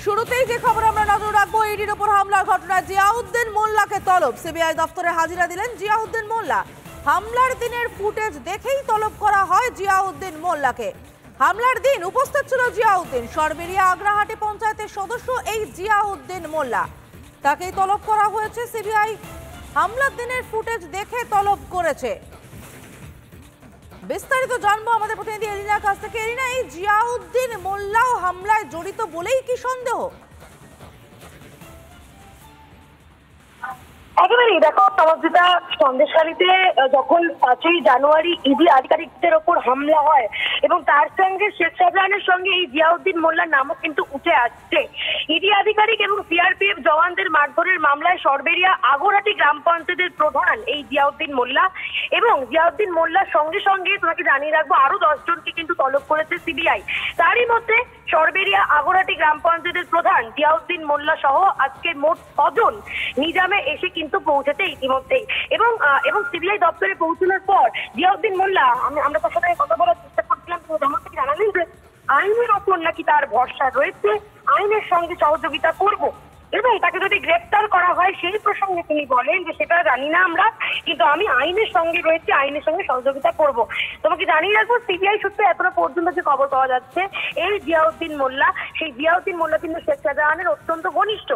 শুরুতেই যে খবর আমরা নজর রাখবো, ইডির উপর হামলার ঘটনায় জিয়াউদ্দিন মোল্লাকে তলব। সিবিআই দফতরে হাজিরা দিলেন জিয়াউদ্দিন মোল্লা। হামলার দিনের ফুটেজ দেখেই তলব করা হয় জিয়াউদ্দিন মোল্লাকে। হামলার দিন উপস্থিত ছিল জিয়াউদ্দিন। সরবেরিয়া আগ্রাহাটি পঞ্চায়েতের সদস্য এই জিয়াউদ্দিন মোল্লা, তাকেই তলব করা হয়েছে। সিবিআই হামলার দিনের ফুটেজ দেখে তলব করেছে। বিস্তারিত জানবো আমাদের প্রতিনিধি এরিনার কাছ থেকে। এরিনা, এই জিয়াউদ্দিন মোল্লাও হামলায় জড়িত বলেই কি সন্দেহ? একেবারেই দেখো সমাজটা সন্দেশখালীতে যখন 5ই জানুয়ারি ইডি আধিকারিকদের ওপর হামলা হয় এবং তার সঙ্গে শেখ শাহজাহানের সঙ্গে এই জিয়াউদ্দিন মোল্লার নামও কিন্তু উঠে আসছে। ইডি আধিকারিক এবং সিআরপিএফ জওয়ানদের মারধরের মামলায় সরবেরিয়া আগরহাটি গ্রাম পঞ্চায়েতের প্রধান এই জিয়াউদ্দিন মোল্লা এবং জিয়াউদ্দিন মোল্লার সঙ্গে সঙ্গে তোমাকে জানিয়ে রাখবো আরো 10 জনকে কিন্তু তলব করেছে সিবিআই। তারই মধ্যে সরবেরিয়া আগরহাটি গ্রাম পঞ্চায়েতের প্রধান জিয়াউদ্দিন মোল্লা সহ আজকে মোট 6 জন নিজামে এসে কিন্তু পৌঁছেছে ইতিমধ্যেই এবং সিবিআই দপ্তরে পৌঁছানোর পর জিয়াউদ্দিন মোল্লা আমরা তার সাথে কথা বলার চেষ্টা করছিলাম। আমাকে জানালেন যে আইনের ওপর নাকি তার ভরসা রয়েছে, আইনের সঙ্গে সহযোগিতা করব এবং তাকে যদি গ্রেপ্তার করা হয় সেই প্রসঙ্গে তিনি বলেন যে সেটা জানি না আমরা, কিন্তু আমি আইনের সঙ্গে রয়েছি, আইনের সঙ্গে সহযোগিতা করব। তোমাকে জানিয়ে রাখবো সিবিআই সূত্রে এখনো পর্যন্ত যে খবর পাওয়া যাচ্ছে, এই জিয়াউদ্দিন মোল্লা, সেই জিয়াউদ্দিন মোল্লা কিন্তু শেখ শাহজাহানের অত্যন্ত ঘনিষ্ঠ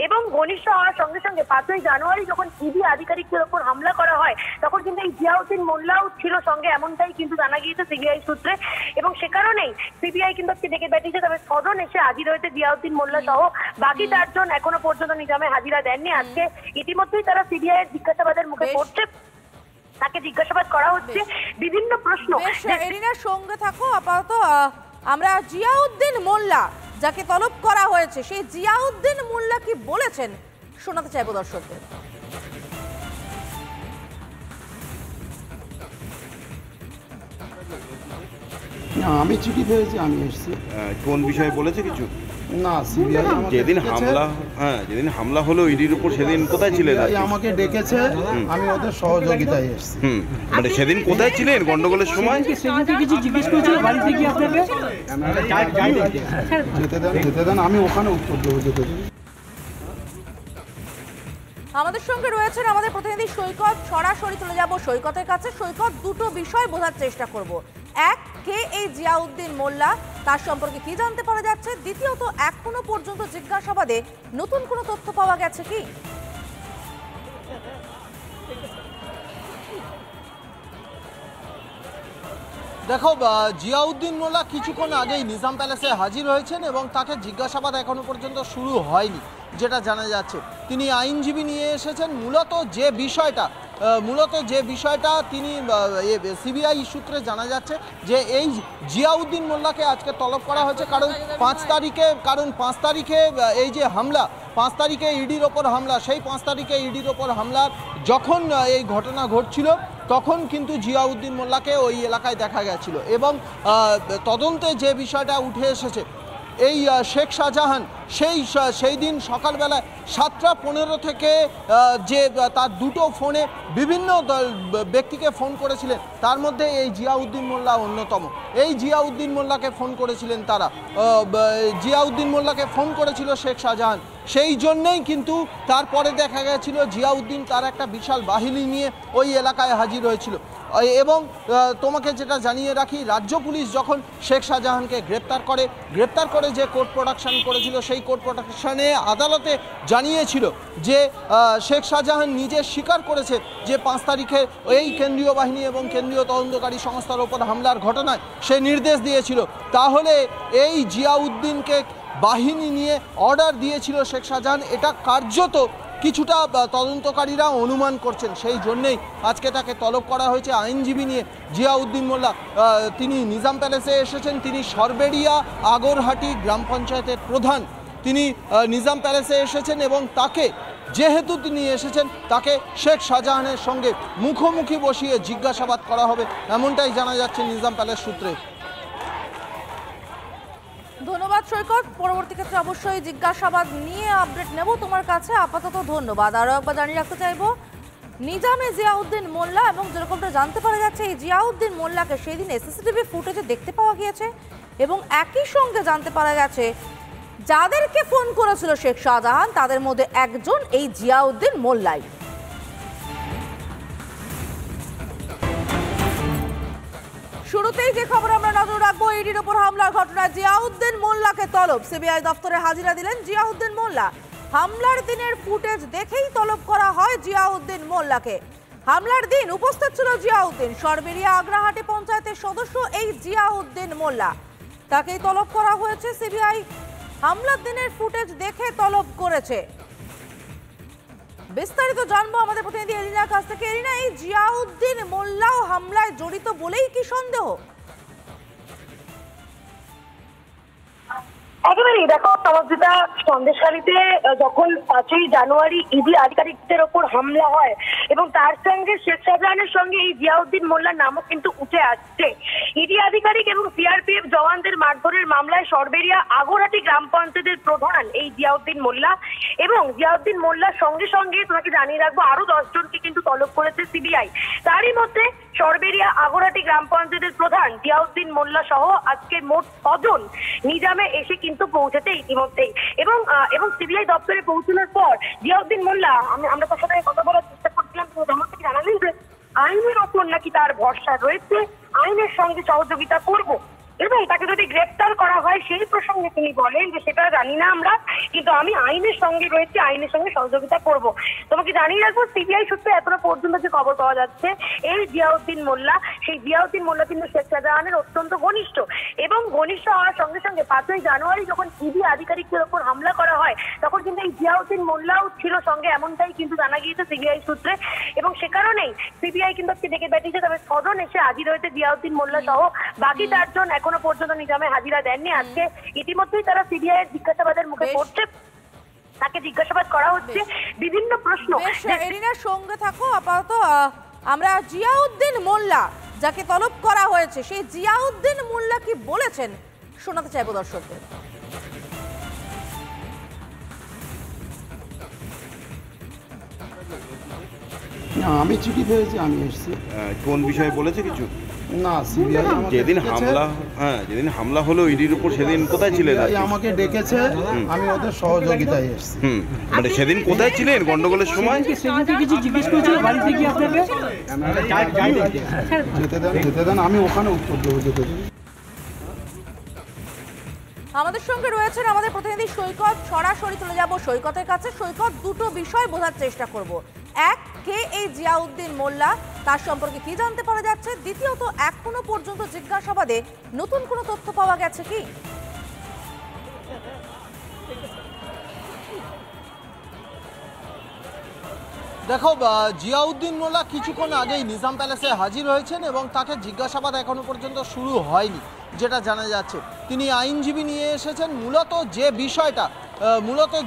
এবং ঘনিষ্ঠ হওয়ার সঙ্গে সঙ্গে 5ই জানুয়ারি যখন ইডি আধিকারিকদের ওপর হামলা করা হয় তখন কিন্তু এই জিয়াউদ্দিন মোল্লাও ছিল সঙ্গে, এমনটাই কিন্তু জানা গিয়েছে সিবিআই সূত্রে। এবং সে কারণেই সিবিআই কিন্তু ডেকে পাঠিয়েছে। তবে 6 জন এসে হাজির হয়েছে জিয়াউদ্দিন মোল্লা সহ, বাকি 4 জন এখনো পর্যন্ত নিজামে হাজিরা দেননি। আজকে ইতিমধ্যেই তারা সিবিআই এর জিজ্ঞাসাবাদের মুখে পড়ছে, তাকে জিজ্ঞাসাবাদ করা হচ্ছে বিভিন্ন প্রশ্ন। এরিনার সঙ্গে থাকো আপাতত। আমরা জিয়াউদ্দিন মোল্লা যাকে তলব করা হয়েছে, সেই জিয়াউদ্দিন মোল্লা কি বলেছেন শোনাতে চাইবো দর্শকদের। আমি চিঠি পেয়েছি, আমি এসেছি। কোন বিষয়ে বলেছে কিছু? না, সিবিআই যেদিন হামলা হলো ইডির উপর, সেদিন কোথায় ছিলেন? আমাকে ডেকেছে, আমি ওদের সহযোগিতায় এসেছি। মানে সেদিন কোথায় ছিলেন গন্ডগোলের সময়? যেতে দেন, আমি ওখানে উত্তর দেবো। যেতে দেন। আমাদের সঙ্গে রয়েছেন আমাদের প্রতিনিধি সৈকত। সরাসরি চলে যাব সৈকতের কাছে। সৈকত, দুটো বিষয় বোঝার চেষ্টা করব। এক, কে এই জিয়াউদ্দিন মোল্লা, তার সম্পর্কে কি জানতে পারা যাচ্ছে? দ্বিতীয়ত, এখনো পর্যন্ত জিজ্ঞাসাবাদে নতুন কোনো তথ্য পাওয়া গেছে কি? দেখো, জিয়াউদ্দিন মোল্লা কিছুক্ষণ আগেই নিজাম প্যালেসে হাজির হয়েছেন এবং তাকে জিজ্ঞাসাবাদ এখনো পর্যন্ত শুরু হয়নি যেটা জানা যাচ্ছে। তিনি আইনজীবী নিয়ে এসেছেন। মূলত যে বিষয়টা তিনি সিবিআই সূত্রে জানা যাচ্ছে যে এই জিয়াউদ্দিন মোল্লাকে আজকে তলব করা হয়েছে কারণ 5 তারিখে এই যে হামলা, 5 তারিখে ইডির ওপর হামলা, সেই 5 তারিখে ইডির ওপর হামলার যখন এই ঘটনা ঘটছিল তখন কিন্তু জিয়াউদ্দিন মোল্লাকে ওই এলাকায় দেখা গেছিল এবং তদন্তে যে বিষয়টা উঠে এসেছে, এই শেখ শাহজাহান সেই দিন সকালবেলায় 7টা 15 থেকে যে তার দুটো ফোনে বিভিন্ন ব্যক্তিকে ফোন করেছিলেন, তার মধ্যে এই জিয়াউদ্দিন মোল্লা অন্যতম। এই জিয়াউদ্দিন মোল্লাকে ফোন করেছিলেন তারা, জিয়াউদ্দিন মোল্লাকে ফোন করেছিল শেখ শাহজাহান। সেই জন্যেই কিন্তু তারপরে দেখা গেছিল জিয়াউদ্দিন তার একটা বিশাল বাহিনী নিয়ে ওই এলাকায় হাজির হয়েছিল। এবং তোমাকে যেটা জানিয়ে রাখি, রাজ্য পুলিশ যখন শেখ শাহজাহানকে গ্রেপ্তার করে যে কোর্ট প্রোডাকশন করেছিল, সেই কোর্ট প্রোডাকশনে আদালতে জানিয়েছিল যে শেখ শাহজাহান নিজে স্বীকার করেছে যে 5 তারিখে এই কেন্দ্রীয় বাহিনী এবং কেন্দ্রীয় তদন্তকারী সংস্থার ওপর হামলার ঘটনায় সে নির্দেশ দিয়েছিল। তাহলে এই জিয়াউদ্দিনকে বাহিনী নিয়ে অর্ডার দিয়েছিল শেখ শাহজাহান, এটা কার্যত কিছুটা তদন্তকারীরা অনুমান করছেন। সেই জন্যেই আজকে তাকে তলব করা হয়েছে আইনজীবী নিয়ে। জিয়াউদ্দিন মোল্লা তিনি নিজাম প্যালেসে এসেছেন, তিনি সরবেরিয়া আগরহাটি গ্রাম পঞ্চায়েতের প্রধান, তিনি নিজাম প্যালেসে এসেছেন এবং তাকে যেহেতু তিনি এসেছেন তাকে শেখ শাহজাহানের সঙ্গে মুখোমুখি বসিয়ে জিজ্ঞাসাবাদ করা হবে, এমনটাই জানা যাচ্ছে নিজাম প্যালেস সূত্রে। ধন্যবাদ সৈকত। পরবর্তী ক্ষেত্রে অবশ্যই জিজ্ঞাসাবাদ নিয়ে আপডেট নেব তোমার কাছে। আপাতত ধন্যবাদ। আরও একবার জানিয়ে রাখতে চাইবো, নিজামে জিয়াউদ্দিন মোল্লা এবং যেরকমটা জানতে পারা যাচ্ছে, এই জিয়াউদ্দিন মোল্লাকে সেই দিন সিসিটিভি ফুটেজে দেখতে পাওয়া গিয়েছে এবং একই সঙ্গে জানতে পারা গেছে যাদেরকে ফোন করেছিল শেখ শাহজাহান তাদের মধ্যে একজন এই জিয়াউদ্দিন মোল্লাই। শুরুতেই যে খবর আমরা নজর রাখবো, ইডির ওপর হামলার ঘটনায় জিয়াউদ্দিন মোল্লাকে তলব। সিবিআই দফতরে হাজিরা দিলেন জিয়াউদ্দিন মোল্লা। হামলার দিনের ফুটেজ দেখেই তলব করা হয় জিয়াউদ্দিন মোল্লাকে। হামলার দিন উপস্থিত ছিল জিয়াউদ্দিন, সরবেরিয়া আগ্রাহাটি পঞ্চায়েতের সদস্য এই জিয়াউদ্দিন মোল্লা। তাকেই তলব করা হয়েছে সিবিআই। হামলার দিনের ফুটেজ দেখে তলব করেছে। বিস্তারিত জানবো আমাদের প্রতিনিধি এরিনার কাছ থেকে। এরিনা, এই জিয়াউদ্দিন মোল্লাও হামলায় জড়িত বলেই কি সন্দেহ? একেবারেই দেখো, যেটা সন্দেশখালীতে যখন 5ই জানুয়ারি ইডি আধিকারিকদের ওপর হামলা হয় এবং তার সঙ্গে শেখ শাহজাহানের সঙ্গে এই জিয়াউদ্দিন মোল্লার নামও কিন্তু উঠে আসছে। ইডি আধিকারিক এবং সিআরপিএফ জওয়ানদের মারধরের মামলায় সরবেরিয়া আগরহাটি গ্রাম পঞ্চায়েতের প্রধান এই জিয়াউদ্দিন মোল্লা এবং জিয়াউদ্দিন মোল্লার সঙ্গে সঙ্গে তোমাকে জানিয়ে রাখবো আরো 10 জনকে কিন্তু তলব করেছে সিবিআই। তারই মধ্যে সরবেরিয়া আগরহাটি গ্রাম পঞ্চায়েতের প্রধান জিয়াউদ্দিন মোল্লা সহ আজকে মোট 6 জন নিজামে এসে কিন্তু পৌঁছেছে ইতিমধ্যেই। এবং সিবিআই দপ্তরে পৌঁছানোর পর জিয়াউদ্দিন মোল্লা, আমরা তার সাথে কথা বলার চেষ্টা করছিলাম, আমাকে জানালেন যে আইনের ওপর নাকি তার ভরসা রয়েছে, আইনের সঙ্গে সহযোগিতা করব এবং তাকে যদি গ্রেপ্তার করা হয় সেই প্রসঙ্গে তিনি বলেন যে সেটা জানি না আমরা, কিন্তু আমি আইনের সঙ্গে রয়েছি, আইনের সঙ্গে সহযোগিতা করব। তোমাকে জানিয়ে রাখবো, সিবিআই সূত্রে এখনো পর্যন্ত যে খবর পাওয়া যাচ্ছে, এই জিয়াউদ্দিন মোল্লা, সেই জিয়াউদ্দিন মোল্লা কিন্তু শেখ শাহজাহানের অত্যন্ত ঘনিষ্ঠ এবং ঘনিষ্ঠ হওয়ার সঙ্গে সঙ্গে 5ই জানুয়ারি যখন ইডি আধিকারিকদের ওপর হামলা করা হয় তখন কিন্তু এই জিয়াউদ্দিন মোল্লাও ছিল সঙ্গে, এমনটাই কিন্তু জানা গিয়েছে সিবিআই সূত্রে। এবং সে কারণেই সিবিআই কিন্তু ডেকে পাঠিয়েছে। তবে 6 জন এসে হাজির হয়েছে জিয়াউদ্দিন মোল্লা সহ, বাকি 4 জন এখনো পর্যন্ত নিজামে হাজিরা দেননি। আজকে ইতিমধ্যেই তারা সিবিআই এর জিজ্ঞাসাবাদের মুখে পড়ছে, তাকে জিজ্ঞাসাবাদ করা হচ্ছে বিভিন্ন প্রশ্ন। এরিনার সঙ্গে থাকো আপাতত। আমরা জিয়াউদ্দিন মোল্লা যাকে তলব করা হয়েছে সেই জিয়াউদ্দিন মোল্লা কি বলেছেন শোনাতে চাইবো দর্শকদের। আমি চিঠি পেয়েছি, আমি এসেছি। কোন বিষয়ে বলেছে কিছু? না, সিবিআই যেদিন হামলা হলো ইডির উপর, সেদিন কোথায় ছিলেন? আমাকে ডেকেছে, আমি ওদের সহযোগিতায় এসেছি। মানে সেদিন কোথায় ছিলেন গন্ডগোলের সময়? যেতে দেন, আমি ওখানে উত্তর দেবো, যেতে দেন। আমাদের সঙ্গে রয়েছেন আমাদের প্রতিনিধি সৈকত। সরাসরি চলে যাব সৈকতের কাছে। সৈকত, দুটো বিষয় বোঝার চেষ্টা করব। এক, কে এই জিয়াউদ্দিন মোল্লা, তার সম্পর্কে কি জানতে পারা যাচ্ছে? দ্বিতীয়ত, এখনো পর্যন্ত জিজ্ঞাসাবাদে নতুন কোনো তথ্য পাওয়া গেছে কি? দেখো, জিয়াউদ্দিন মোল্লা কিছুক্ষণ আগেই নিজাম প্যালেসে হাজির হয়েছেন এবং তাকে জিজ্ঞাসাবাদ এখনো পর্যন্ত শুরু হয়নি যেটা জানা যাচ্ছে। তিনি আইনজীবী নিয়ে এসেছেন। মূলত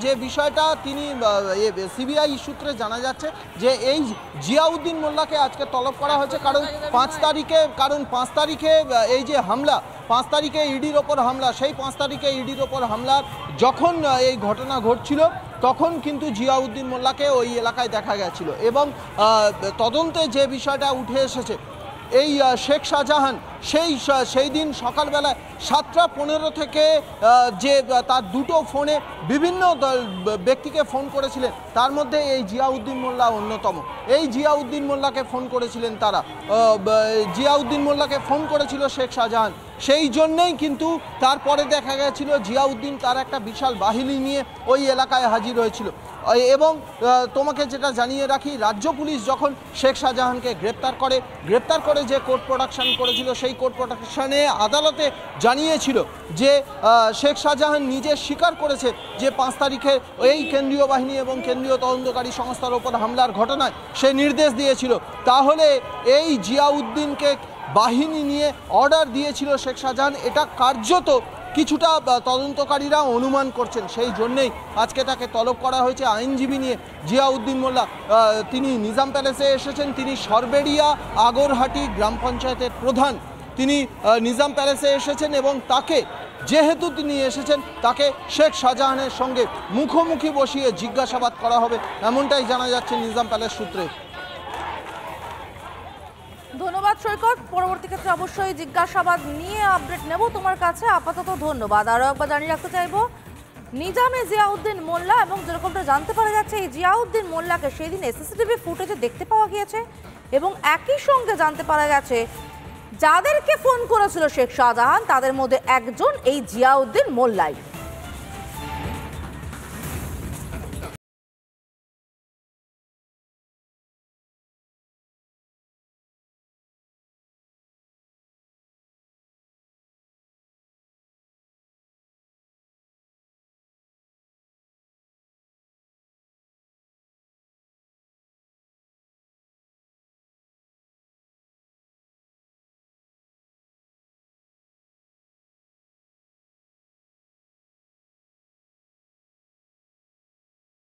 যে বিষয়টা তিনি সিবিআই সূত্রে জানা যাচ্ছে যে এই জিয়াউদ্দিন মোল্লাকে আজকে তলব করা হয়েছে কারণ 5 তারিখে এই যে হামলা, 5 তারিখে ইডির ওপর হামলা, সেই 5 তারিখে ইডির ওপর হামলার যখন এই ঘটনা ঘটছিল তখন কিন্তু জিয়াউদ্দিন মোল্লাকে ওই এলাকায় দেখা গেছিল এবং তদন্তে যে বিষয়টা উঠে এসেছে, এই শেখ শাহজাহান সেই দিন সকালবেলায় 7টা 15 থেকে যে তার দুটো ফোনে বিভিন্ন ব্যক্তিকে ফোন করেছিলেন, তার মধ্যে এই জিয়াউদ্দিন মোল্লা অন্যতম। এই জিয়াউদ্দিন মোল্লাকে ফোন করেছিলেন তারা, জিয়াউদ্দিন মোল্লাকে ফোন করেছিল শেখ শাহজাহান। সেই জন্যেই কিন্তু তারপরে দেখা গেছিল জিয়াউদ্দিন তার একটা বিশাল বাহিনী নিয়ে ওই এলাকায় হাজির হয়েছিল। এবং তোমাকে যেটা জানিয়ে রাখি, রাজ্য পুলিশ যখন শেখ শাহজাহানকে গ্রেপ্তার করে যে কোর্ট প্রোডাকশন করেছিল, সেই কোর্ট প্রোডাকশনে আদালতে জানিয়েছিল যে শেখ শাহজাহান নিজে স্বীকার করেছে যে 5 তারিখে এই কেন্দ্রীয় বাহিনী এবং কেন্দ্রীয় তদন্তকারী সংস্থার ওপর হামলার ঘটনায় সে নির্দেশ দিয়েছিল। তাহলে এই জিয়াউদ্দিনকে বাহিনী নিয়ে অর্ডার দিয়েছিল শেখ শাহজাহান, এটা কার্যত কিছুটা তদন্তকারীরা অনুমান করছেন। সেই জন্যেই আজকে তাকে তলব করা হয়েছে আইনজীবী নিয়ে। জিয়াউদ্দিন মোল্লা তিনি নিজাম প্যালেসে এসেছেন, তিনি সরবেরিয়া আগরহাটি গ্রাম পঞ্চায়েতের প্রধান, তিনি নিজাম প্যালেসে এসেছেন এবং তাকে যেহেতু তিনি এসেছেন তাকে শেখ শাহজাহানের সঙ্গে মুখোমুখি বসিয়ে জিজ্ঞাসাবাদ করা হবে, এমনটাই জানা যাচ্ছে নিজাম প্যালেস সূত্রে। ধন্যবাদ সৈকত। পরবর্তী ক্ষেত্রে অবশ্যই জিজ্ঞাসাবাদ নিয়ে আপডেট নেব তোমার কাছে। আপাতত ধন্যবাদ। আরও একবার জানিয়ে রাখতে চাইবো, নিজামে জিয়াউদ্দিন মোল্লা, এবং যেরকমটা জানতে পারা যাচ্ছে এই জিয়াউদ্দিন মোল্লাকে সেদিন সিসিটিভি ফুটেজে দেখতে পাওয়া গিয়েছে, এবং একই সঙ্গে জানতে পারা গেছে যাদেরকে ফোন করেছিল শেখ শাহজাহান তাদের মধ্যে একজন এই জিয়াউদ্দিন মোল্লাই।